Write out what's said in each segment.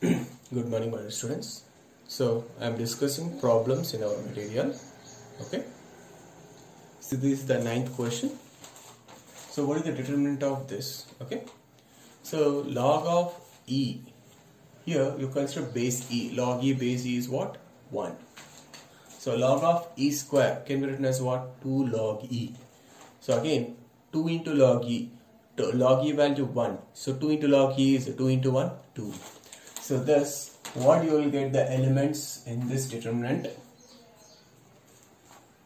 Good morning, my dear students. So I am discussing problems in our material. Okay. So this is the ninth question. So what is the determinant of this? Okay. So log of e. Here you consider base e. Log e base e is what? 1. So log of e square can be written as what? 2 log e. So again 2 into log e. Log e value 1. So 2 into log e is 2 into 1? 2. So thus what you will get the elements in this determinant.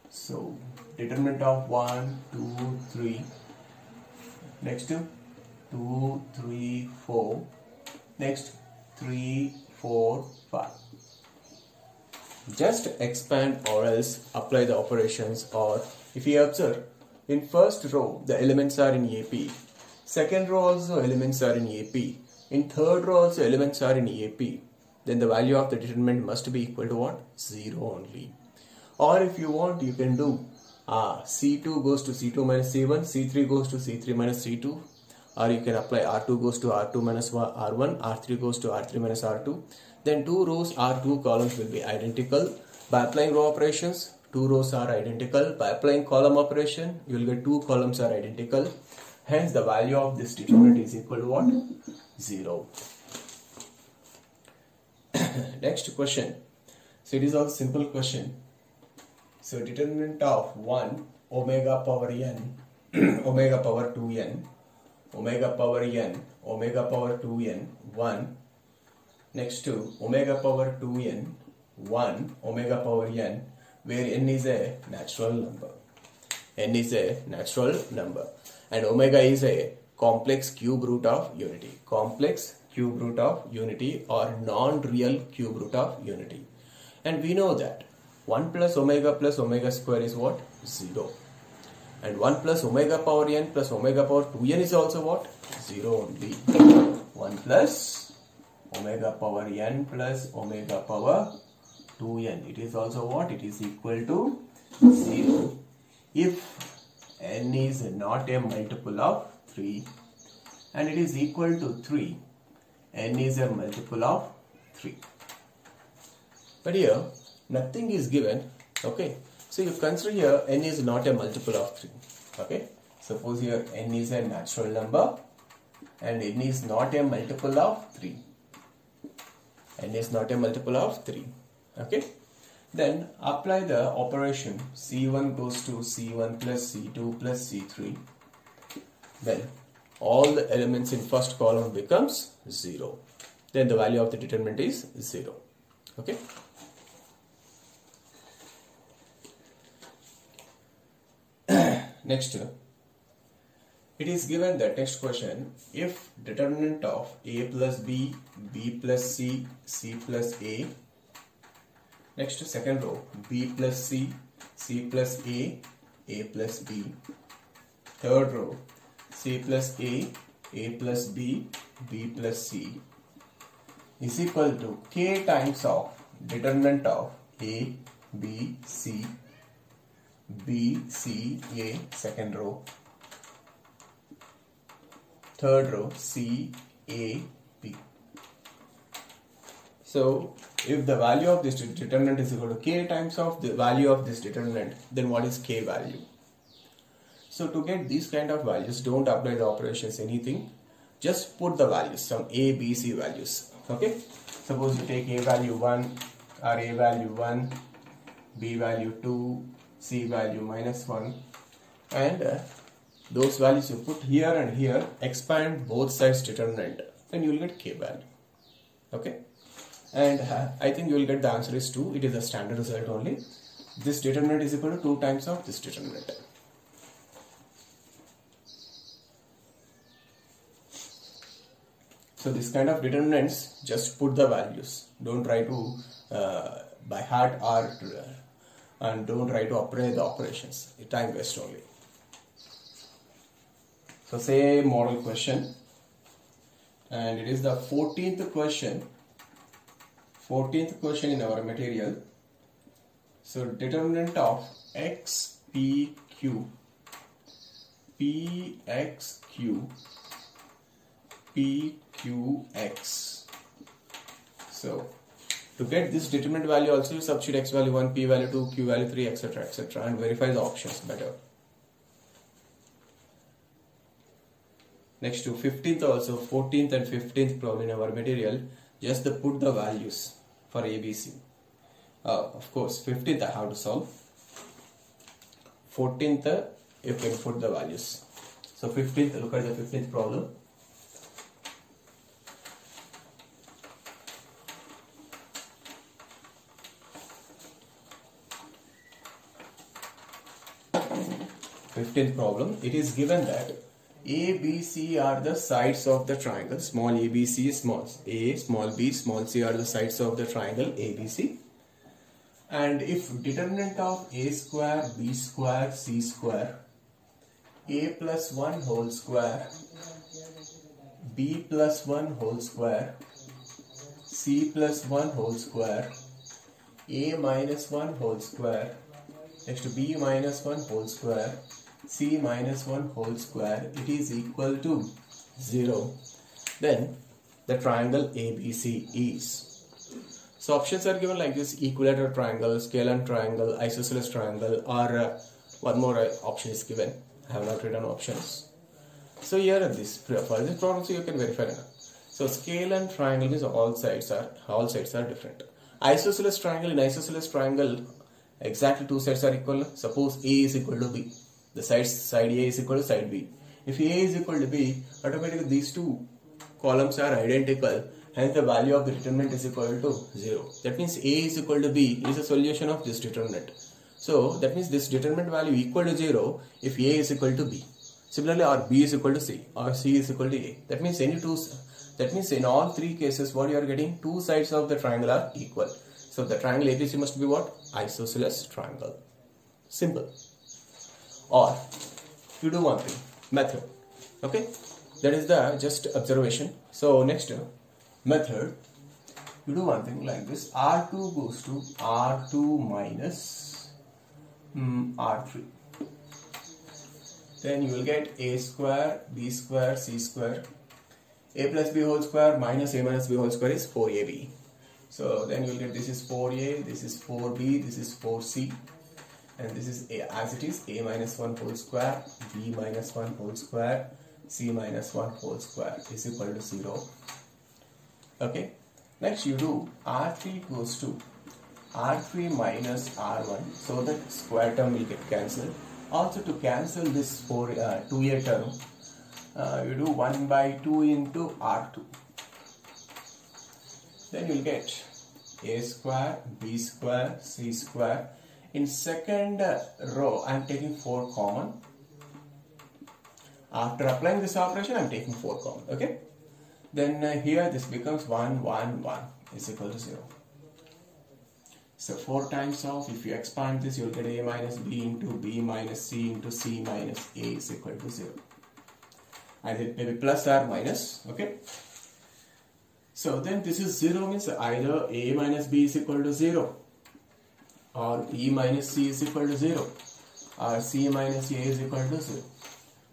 So determinant of 1, 2, 3. Next to 2, 3, 4. Next 3, 4, 5. Just expand or else apply the operations, or if you observe in first row the elements are in AP. Second row also elements are in AP. In third row also elements are in AP. Then the value of the determinant must be equal to what? 0 only. Or if you want, you can do C2 goes to C2 minus C1, C3 goes to C3 minus C2. Or you can apply R2 goes to R2 minus R1, R3 goes to R3 minus R2. Then two rows or two columns will be identical. By applying row operations, two rows are identical. By applying column operation, you will get two columns are identical. Hence the value of this determinant is equal to what? 0. Next question. So it is also simple question. So determinant of 1 omega power n omega power 2n omega power n omega power 2n 1. Next to omega power 2n 1 omega power n, where n is a natural number. N is a natural number and omega is a complex cube root of unity. Complex cube root of unity or non-real cube root of unity. And we know that 1 plus omega square is what? 0. And 1 plus omega power n plus omega power 2n is also what? 0 only. 1 plus omega power n plus omega power 2n. It is also what? It is equal to 0 if n is not a multiple of 3 and it is equal to 3. N is a multiple of 3. But here nothing is given. Okay. So you consider here n is not a multiple of 3. Okay. Suppose here n is a natural number and n is not a multiple of 3. N is not a multiple of 3. Okay. Then apply the operation C1 goes to C1 plus C2 plus C3. Then all the elements in first column becomes 0. Then the value of the determinant is 0. Okay. Next, it is given that next question, if determinant of a plus b, b plus c, c plus a. Next to second row, b plus c, c plus a plus b. Third row, c plus a plus b, b plus c is equal to k times of determinant of a, b, c, b, c, a, second row. Third row, c, a, b. So if the value of this determinant is equal to k times of the value of this determinant, then what is k value? So to get these kind of values, don't apply the operations anything. Just put the values, some a, b, c values. Okay. Suppose you take a value 1 or a value 1, b value 2, c value minus 1, and those values you put here and here, expand both sides determinant, then you will get k value. Okay. And I think you will get the answer is 2. It is a standard result only. This determinant is equal to 2 times of this determinant. So this kind of determinants, just put the values. Don't try to by heart or and don't try to apply the operations. Time waste only. So say model question, and it is the 14th question. 14th question in our material. So determinant of x p q pxq pqx So to get this determinant value also you substitute x value 1, p value 2, q value 3, etc. and verify the options better. Next to 15th also, 14th and 15th problem in our material, just put the values for ABC. Of course 15th I have to solve, 14th you can put the values. So 15th, look at the 15th problem. It is given that A, B, C are the sides of the triangle. Small a, b, c, small a, small b, small c are the sides of the triangle ABC. And if determinant of a square, b square, c square, a plus 1 whole square, b plus 1 whole square, c plus 1 whole square, a minus 1 whole square, next to b minus 1 whole square, c minus 1 whole square, it is equal to 0, then the triangle ABC is. So options are given like this: equilateral triangle, scalar triangle, isosceles triangle, or one more option is given. I have not written options. So here are this, for this problem so you can verify now. So scalar triangle means all sides are different. Isosceles triangle, in isosceles triangle exactly two sides are equal. Suppose A is equal to B. The side A is equal to side B. If A is equal to B, automatically these two columns are identical. Hence the value of the determinant is equal to 0. That means A is equal to B is a solution of this determinant. So that means this determinant value equal to 0 if A is equal to B. Similarly, or B is equal to C, or C is equal to A. That means in all three cases what you are getting, two sides of the triangle are equal. So the triangle ABC must be what? Isosceles triangle. Simple. Or you do one thing, method. Okay, that is the just observation. So next method, you do one thing like this: R2 goes to R2 minus R3. Then you will get A square, B square, C square. A plus B whole square minus A minus B whole square is 4AB. So then you will get this is 4A, this is 4B, this is 4C. And this is A as it is: A minus 1 whole square, B minus 1 whole square, C minus 1 whole square is equal to 0. Okay. Next you do R3 goes to R3 minus R1, so that square term will get cancelled. Also to cancel this 2A term, you do 1 by 2 into R2. Then you will get A square, B square, C square. In second row, I am taking 4 common. After applying this operation, I am taking 4 common. Okay. Then here this becomes 1, 1, 1 is equal to 0. So 4 times of, if you expand this, you will get A minus B into B minus C into C minus A is equal to 0. Either maybe plus or minus. Okay. So then this is 0 means either A minus B is equal to 0, or B minus C is equal to 0, or C minus A is equal to 0.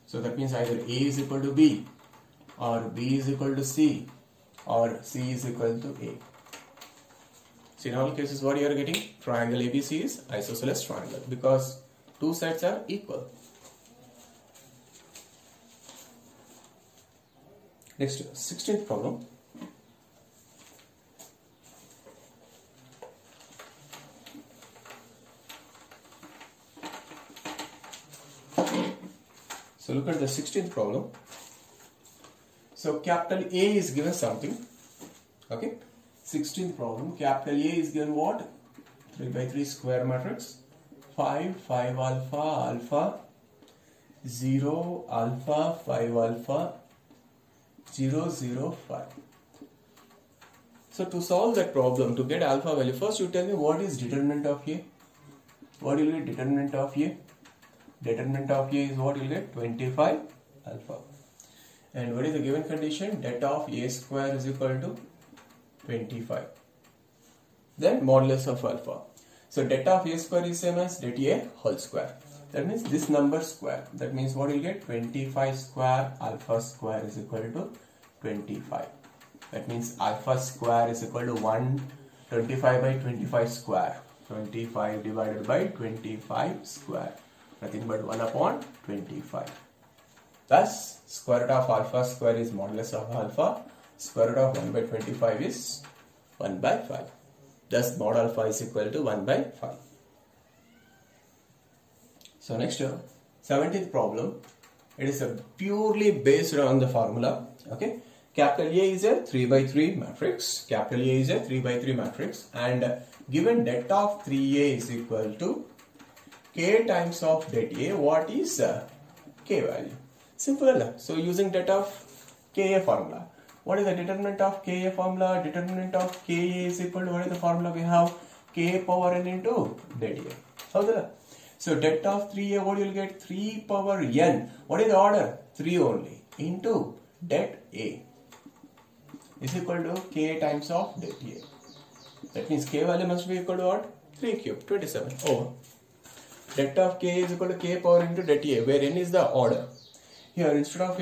So that means either A is equal to B, or B is equal to C, or C is equal to A. So in all cases what you are getting? Triangle ABC is isosceles triangle because two sides are equal. Next, 16th problem. So look at the 16th problem. So capital A is given something. Okay. 16th problem. Capital A is given what? 3 by 3 square matrix. 5, 5 alpha, alpha, 0, alpha, 5 alpha, 0, 0, 5. So to solve that problem, to get alpha value, first you tell me what is determinant of A. What will be determinant of A? Determinant of A is what you will get? 25 alpha. And what is the given condition? Det of A square is equal to 25. Then modulus of alpha. So det of A square is same as det A whole square. That means this number square. That means what you will get? 25 square alpha square is equal to 25. That means alpha square is equal to 125 by 25 square. 25 divided by 25 square. Nothing but 1 upon 25. Thus, square root of alpha square is modulus of alpha. Square root of 1 by 25 is 1 by 5. Thus, mod alpha is equal to 1 by 5. So, next 17th problem. It is purely based on the formula. Okay. Capital A is a 3 by 3 matrix. Capital A is a 3 by 3 matrix. And given det of 3A is equal to K times of det A. What is K value? Simple. So, using det of Ka formula. What is the determinant of Ka formula? Determinant of Ka is equal to what is the formula we have? K power n into det A. How so det of 3A, what you will get? 3 power n. What is the order? 3 only. Into det A is equal to K times of det A. That means K value must be equal to what? 3 cube, 27. Over. Det of K is equal to K power into det A, where n is the order. Here instead of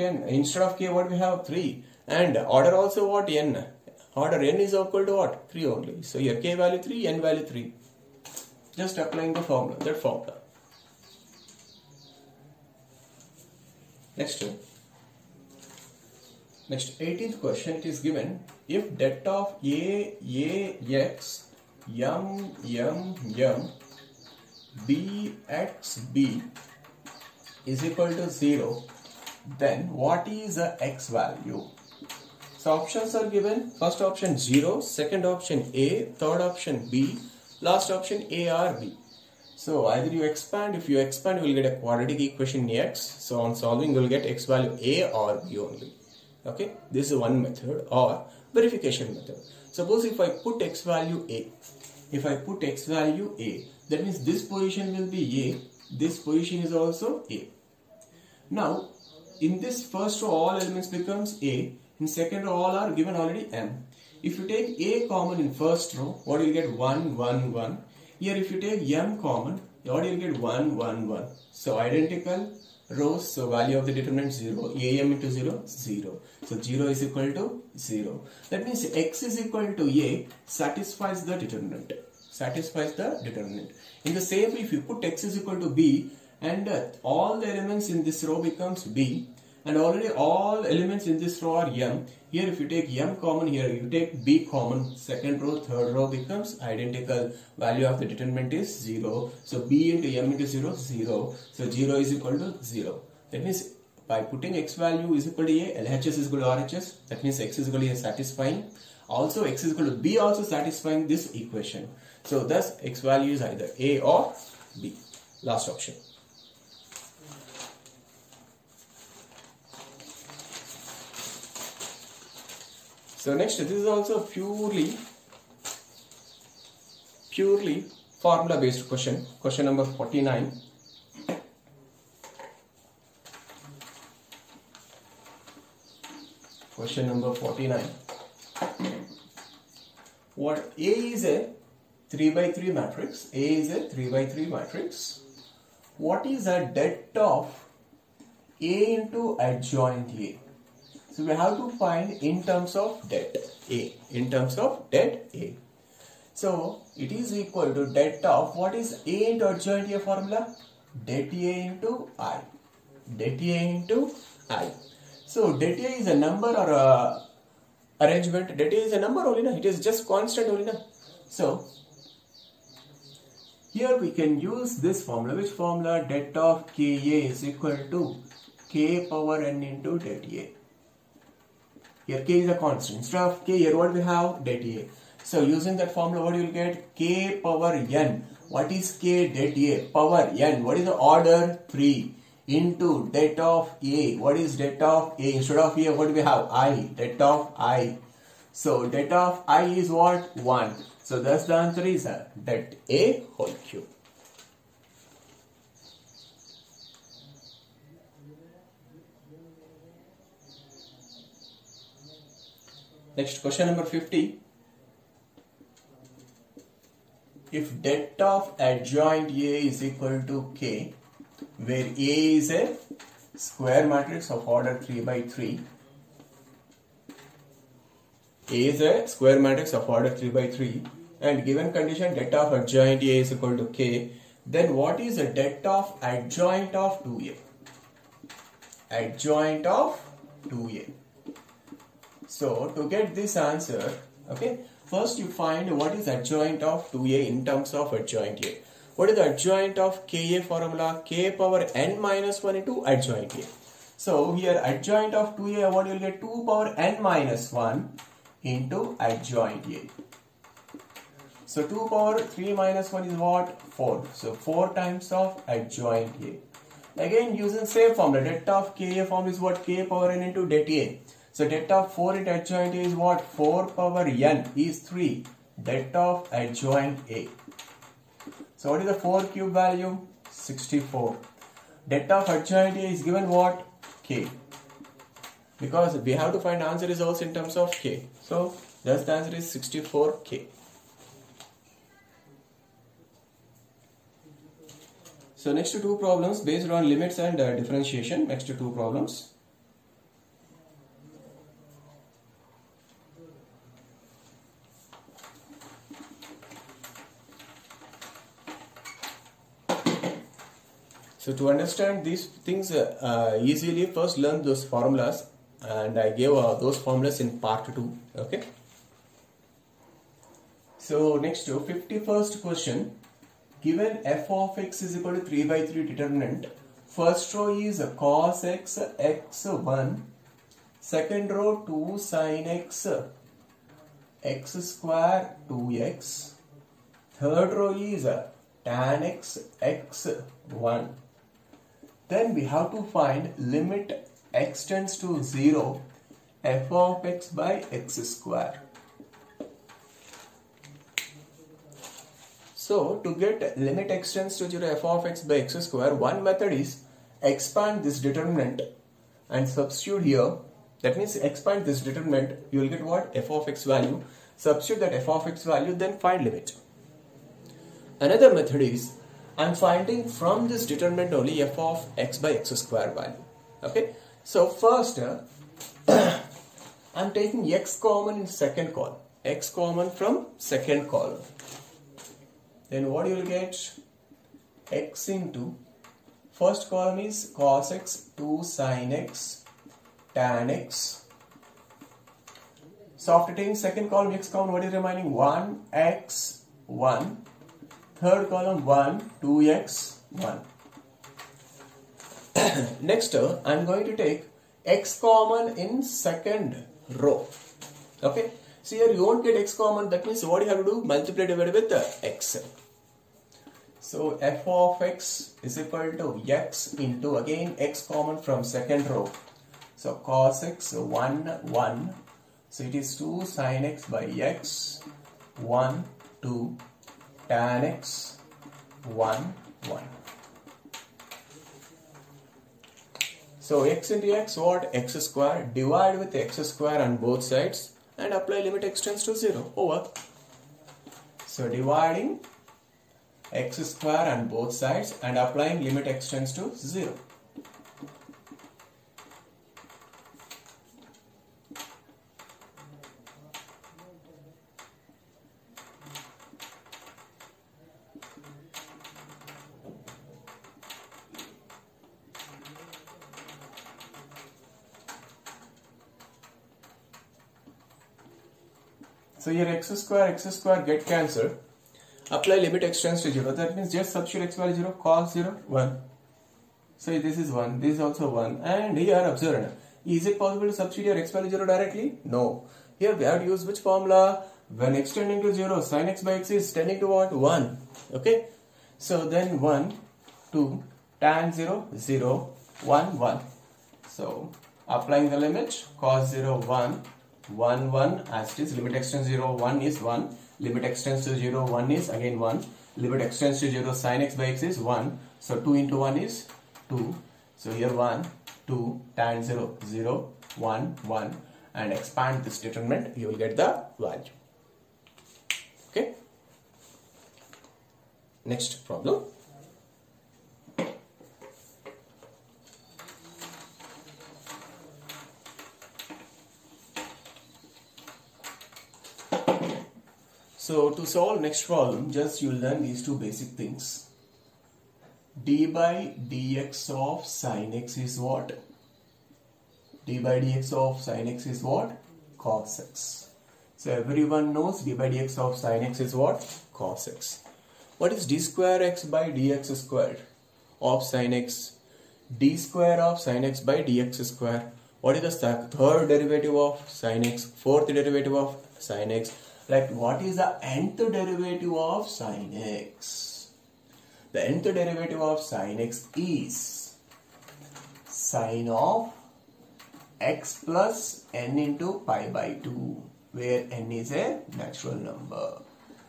K, what we have? 3. And order also what? N. Order n is equal to what? 3 only. So here K value 3, n value 3. Just applying the formula, that formula. Next 18th question, it is given if det of x m b x b is equal to 0, then what is the x value? So options are given. First option 0, second option A, third option B, last option A or B. So either you expand, if you expand you will get a quadratic equation x. So on solving you will get x value A or B only. Okay, this is one method or verification method. Suppose if I put x value A, that means this position will be A, this position is also A. Now in this first row all elements becomes A, in second row all are given already M. If you take A common in first row, what you will get? 1, 1, 1. Here if you take M common, what you will get? 1, 1, 1. So identical rows, so value of the determinant 0, AM into 0, 0. So 0 is equal to 0. That means x is equal to A satisfies the determinant. In the same way, if you put x is equal to B and all the elements in this row becomes B and already all elements in this row are M. Here if you take M common, here you take B common, second row, third row becomes identical. Value of the determinant is 0. So B into M into 0, 0. So 0 is equal to 0. That means by putting x value is equal to A, LHS is equal to RHS. That means x is equal to A satisfying. Also x is equal to B also satisfying this equation. So thus x value is either A or B. Last option. So next, this is also purely formula based question. Question number 49. Question number 49. What A is a 3 by 3 matrix. A is a 3 by 3 matrix. What is the det of A into adjoint A? So we have to find in terms of det A. So it is equal to det of what is A into adjoint A formula? Det A into I. So det A is a number or a arrangement. Det A is a number only, na? It is just constant only, na? So here we can use this formula. Which formula? Det of Ka is equal to K power n into det A. Here K is a constant. Instead of K, here what we have? Det A. So using that formula, what you will get? K power n. What is K? Det A. Power n. What is the order? 3. Into det of A. What is det of A? Instead of A, what do we have? I. Det of I. So det of I is what? 1. So thus the answer is det A whole cube. Next, question number 50. If det of adjoint A is equal to K, where A is a square matrix of order 3 by 3, A is a square matrix of order 3 by 3 and given condition det of adjoint A is equal to K, then what is the det of adjoint of 2A? Adjoint of 2A. So to get this answer, okay, first you find what is adjoint of 2A in terms of adjoint A. What is the adjoint of Ka formula? K power n minus 1 into adjoint A. So here adjoint of 2A, what you will get? 2 power n minus 1 into adjoint A. So 2 power 3 minus 1 is what? 4. So 4 times of adjoint A. Again using same formula, det of Ka form is what? K power n into det A. So det of 4 into adjoint A is what? 4 power n is 3. Det of adjoint A. So what is the 4 cube value? 64. Det of adjoint A is given what? K. Because we have to find answer results in terms of K. So thus the answer is 64K. So next two problems based on limits and differentiation. Next two problems. So to understand these things easily, first learn those formulas, and I gave those formulas in part 2. Okay. So next to 51st question. Given f of x is equal to 3 by 3 determinant, first row is cos x x1, second row 2 sin x x square 2x, third row is tan x x1. Then we have to find limit x tends to 0 f of x by x square. So to get limit x tends to 0 f of x by x square, one method is expand this determinant and substitute here. That means expand this determinant, you will get what? F of x value. Substitute that f of x value, then find limit. Another method is I am finding from this determinant only f of x by x square value. Okay. So first I am taking x common in second column. X common from second column. Then what you will get? X into first column is cos x, 2 sin x, tan x. So after taking second column x common, what is remaining? 1 x 1. Third column 1 2x 1. Next I am going to take x common in second row. Okay. So here you won't get x common. That means what you have to do? Multiply divided with x. So f of x is equal to x into again x common from second row. So cos x 1 1. So it is 2 sin x by x 1 2 tan x 1 1. So x into x, what? X square. Divide with x square on both sides and apply limit x tends to 0 over. So dividing x square on both sides and applying limit x tends to 0. So here x square get cancelled. Apply limit x tends to 0. That means just substitute x value 0, cos 0, 1. So this is 1, this is also 1. And here observe. Is it possible to substitute your x value 0 directly? No. Here we have to use which formula? When x tending to 0, sin x by x is tending to what? 1. Okay. So then 1, 2, tan 0, 0, 1, 1. So applying the limit, cos 0, 1. 1 1 as it is, limit x tends to 0 1 is 1, limit x tends to 0 1 is again 1, limit x tends to 0 sin x by x is 1, so 2 into 1 is 2, so here 1 2 tan 0 0 1 1 and expand this determinant, you will get the value. Okay. Next problem. So to solve next problem, just you learn these two basic things. D by dx of sin x is what? D by dx of sin x is what? Cos x. So everyone knows d by dx of sin x is what? Cos x. What is d square x by dx squared of sin x? D square of sin x by dx square. What is the third derivative of sin x? Fourth derivative of sin x. Like what is the nth derivative of sin x? The nth derivative of sin x is sin of x plus n into pi by 2, where n is a natural number.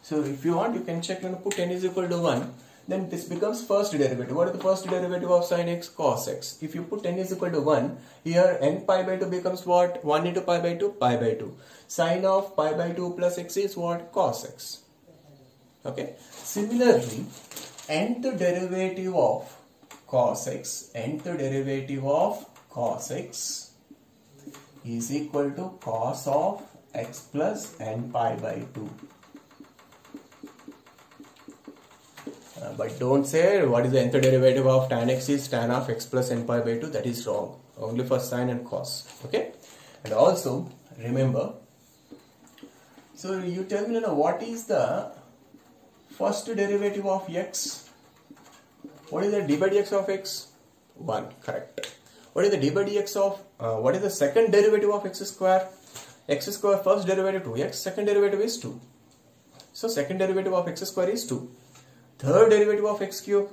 So if you want, you can check and put n is equal to 1. Then this becomes first derivative. What is the first derivative of sin x? Cos x. If you put n is equal to 1, here n pi by 2 becomes what? 1 into pi by 2, pi by 2. Sin of pi by 2 plus x is what? Cos x. Okay. Similarly, nth derivative of cos x, nth derivative of cos x is equal to cos of x plus n pi by 2. But don't say what is the nth derivative of tan x is tan of x plus n pi by 2. That is wrong. Only for sin and cos. Okay. And also remember. So you tell me now, what is the first derivative of x? What is the d by dx of x? 1. Correct. What is the d by dx of what is the second derivative of x square? X square first derivative 2x, second derivative is 2. So second derivative of x square is 2. Third derivative of x cube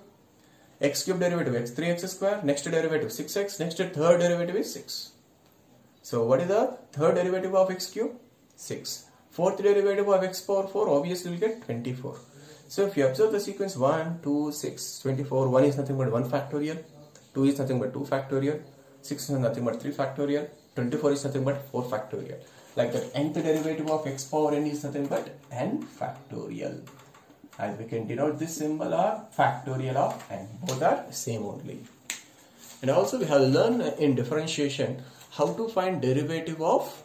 derivative x 3x square, next derivative 6x, next third derivative is 6. So what is the third derivative of x cube? 6. Fourth derivative of x power 4, obviously we will get 24. So if you observe the sequence 1, 2, 6, 24, 1 is nothing but 1 factorial, 2 is nothing but 2 factorial, 6 is nothing but 3 factorial, 24 is nothing but 4 factorial. Like the nth derivative of x power n is nothing but n factorial. As we can denote this symbol are factorial of n. Both are same only. And also we have learned in differentiation how to find derivative of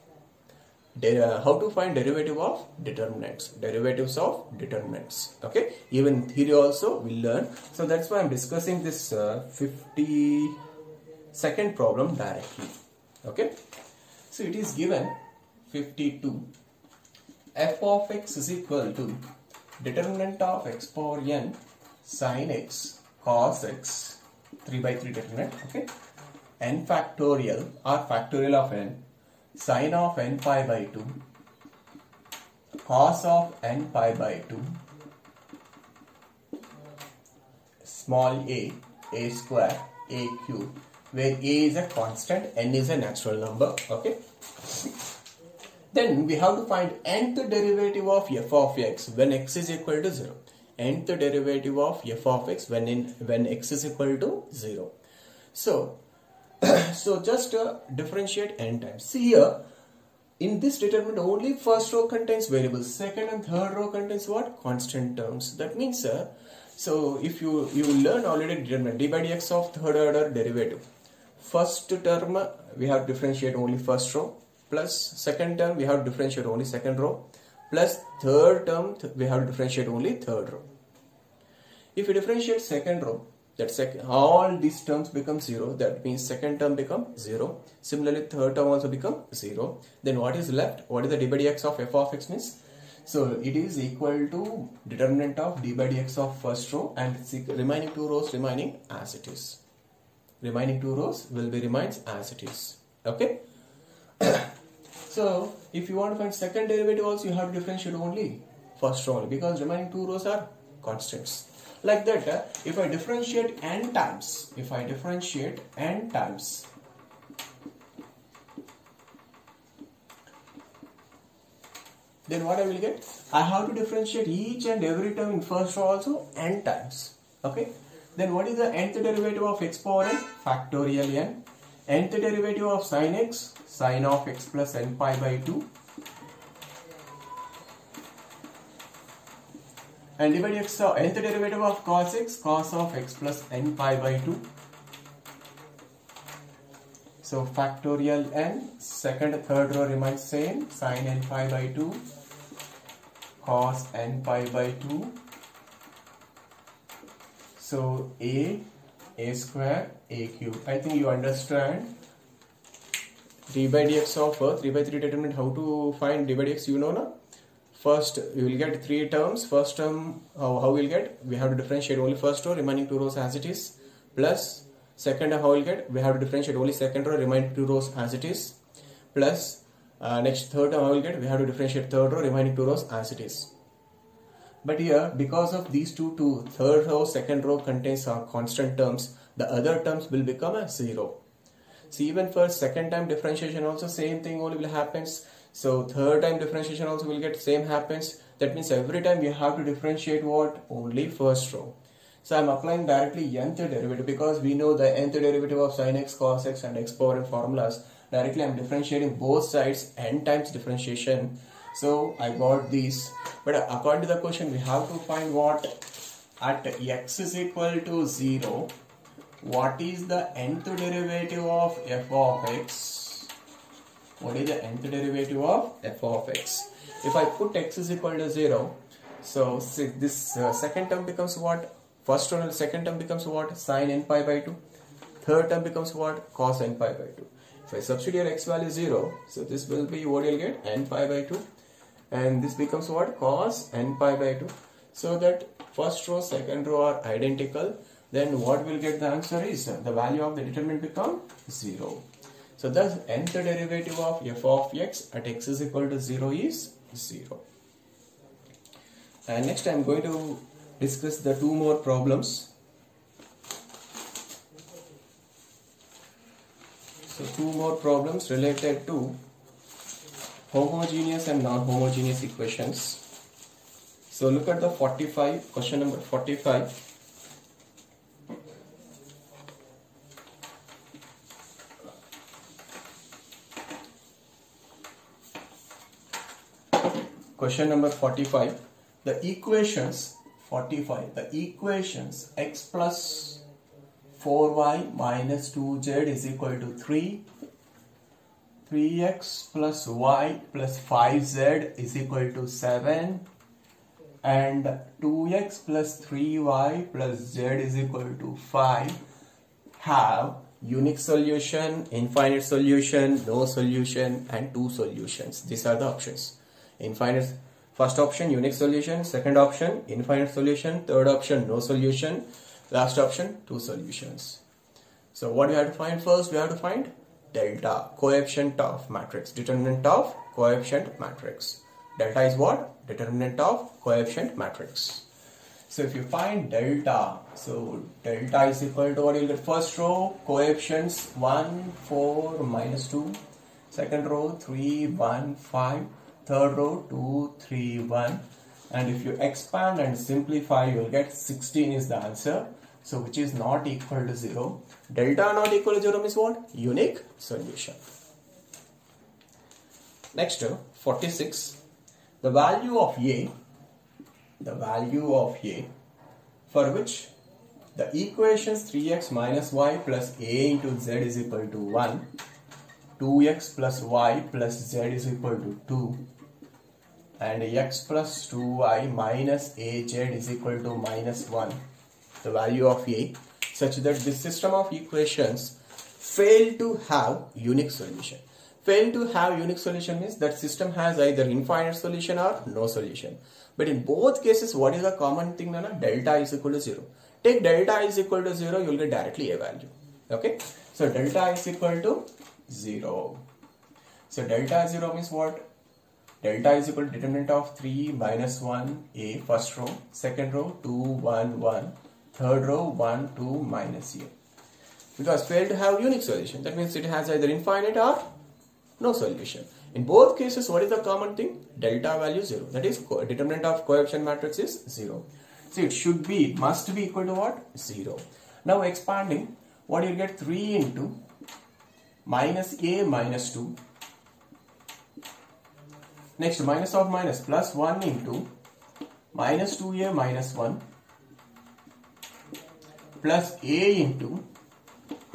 determinants, derivatives of determinants. Okay, even theory also we learn. So that's why I'm discussing this 52nd problem directly. Okay, so it is given 52. F of x is equal to determinant of x power n sin x cos x 3 by 3 determinant. Okay, n factorial or factorial of n sin of n pi by 2 cos of n pi by 2 small a square, a cube, where a is a constant, n is a natural number. Okay. Then we have to find nth derivative of f of x when x is equal to 0. Nth derivative of f of x when x is equal to 0. So just differentiate n times. See here, in this determinant only first row contains variables, second and third row contains what? Constant terms. That means so if you learn already determinant d by dx of third order derivative. First term we have to differentiate only first row, plus second term we have to differentiate only second row, plus third term we have to differentiate only third row. If you differentiate second row, that all these terms become 0. That means second term become 0. Similarly, third term also become 0. Then what is left? What is the d by dx of f of x means? So it is equal to determinant of d by dx of first row, and remaining 2 rows remaining as it is. Remaining 2 rows will be remains as it is. Okay. So if you want to find second derivative also, you have to differentiate only first row only, because remaining 2 rows are constants. Like that, if I differentiate n times, then what I will get? I have to differentiate each and every term in first row also n times. Okay. Then what is the nth derivative of x power n? Factorial n. Nth derivative of sin x, sin of x plus n pi by 2. And d by dx of nth derivative of cos x, cos of x plus n pi by 2. So factorial n, second, third row remains same, sin n pi by 2, cos n pi by 2. So a square, a cube. I think you understand 3 by dx of 3 by 3 determinant. How to find d by dx, you know na? First you will get 3 terms. First term, how we'll get? We have to differentiate only first row, remaining 2 rows as it is, plus second term, how we'll get? We have to differentiate only second row, remaining 2 rows as it is, plus next third term, how we'll get? We have to differentiate third row, remaining 2 rows as it is. But here, because of these two, third row, second row contains constant terms, the other terms will become a 0. So even for second time differentiation also same thing only will happens. So third time differentiation also will get same happens. That means every time you have to differentiate what? Only first row. So I am applying directly nth derivative because we know the nth derivative of sin x, cos x and x power n formulas. Directly I am differentiating both sides n times differentiation. So I got these. But according to the question, we have to find what? At x is equal to 0, what is the nth derivative of f of x? What is the nth derivative of f of x? If I put x is equal to 0, so this second term becomes what? First term, second term becomes what? Sin n pi by 2. Third term becomes what? Cos n pi by 2. If I substitute x value 0, so this will be what you'll get? N pi by 2. And this becomes what? Cos n pi by 2. So that first row, second row are identical. Then what will get the answer is the value of the determinant become 0. So thus nth derivative of f of x at x is equal to 0 is 0. And next I am going to discuss the 2 more problems. So 2 more problems related to homogeneous and non-homogeneous equations. So look at the 45, question number 45. Question number 45. The equations 45. The equations x plus 4y minus 2z is equal to 3. 3x plus y plus 5z is equal to 7. And 2x plus 3y plus z is equal to 5 have unique solution, infinite solution, no solution and 2 solutions. These are the options. Infinite, first option unique solution, second option infinite solution, third option no solution, last option 2 solutions. So what we have to find? First we have to find delta, coefficient of matrix, determinant of coefficient matrix. Delta is what? Determinant of coefficient matrix. So if you find delta, so delta is equal to what? You'll get first row coefficients 1, 4, minus 2, second row 3, 1, 5, third row 2, 3, 1, and if you expand and simplify you will get 16 is the answer. So which is not equal to 0. Delta not equal to 0 means what? Unique solution. Next 46. The value of a for which the equations 3x minus y plus a into z is equal to 1, 2x plus y plus z is equal to 2, and x plus 2y minus az is equal to minus 1. The value of a such that this system of equations fail to have unique solution. Fail to have unique solution means that system has either infinite solution or no solution. But in both cases, what is the common thing? Delta is equal to 0. Take delta is equal to 0, you will get directly a value. Okay. So delta is equal to 0. So delta 0 means what? Delta is equal to determinant of 3 minus 1 a first row, second row 2 1 1, third row 1 2 minus a. Because fail to have unique solution, that means it has either infinite or no solution. In both cases, what is the common thing? Delta value 0. That is determinant of coefficient matrix is 0. So it should be, must be equal to what? 0. Now expanding, what you get? 3 into minus a minus 2. Next minus of minus plus 1 into minus 2a minus 1 plus a into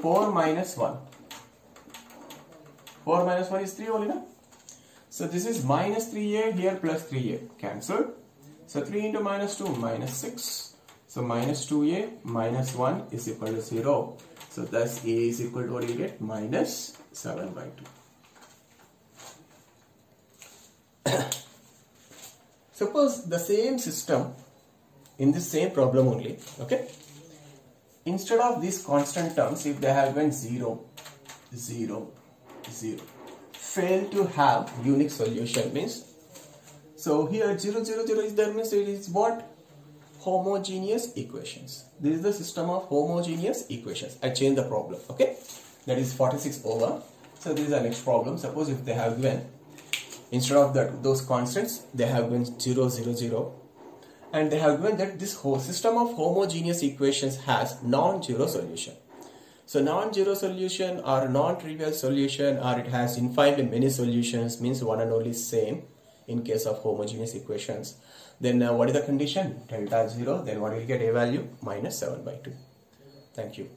4 minus 1. 4 minus 1 is 3 only, na? So this is minus 3a here plus 3a cancelled. So 3 into minus 2 minus 6. So minus 2a minus 1 is equal to 0. So thus a is equal to what you get? Minus 7 by 2. Suppose the same system in this same problem only, okay? Instead of these constant terms, if they have been 0, 0, 0, fail to have unique solution means, so here 0, 0, 0 is there means it is what? Homogeneous equations. This is the system of homogeneous equations. I change the problem, okay? That is 46 over. So this is the next problem. Suppose if they have given, instead of those constants, they have given 0, 0, 0. And they have given that this whole system of homogeneous equations has non-zero solution. So non-zero solution or non-trivial solution, or it has infinitely many solutions, means one and only same in case of homogeneous equations. Then what is the condition? Delta 0, then what will get? A value minus 7 by 2. Thank you.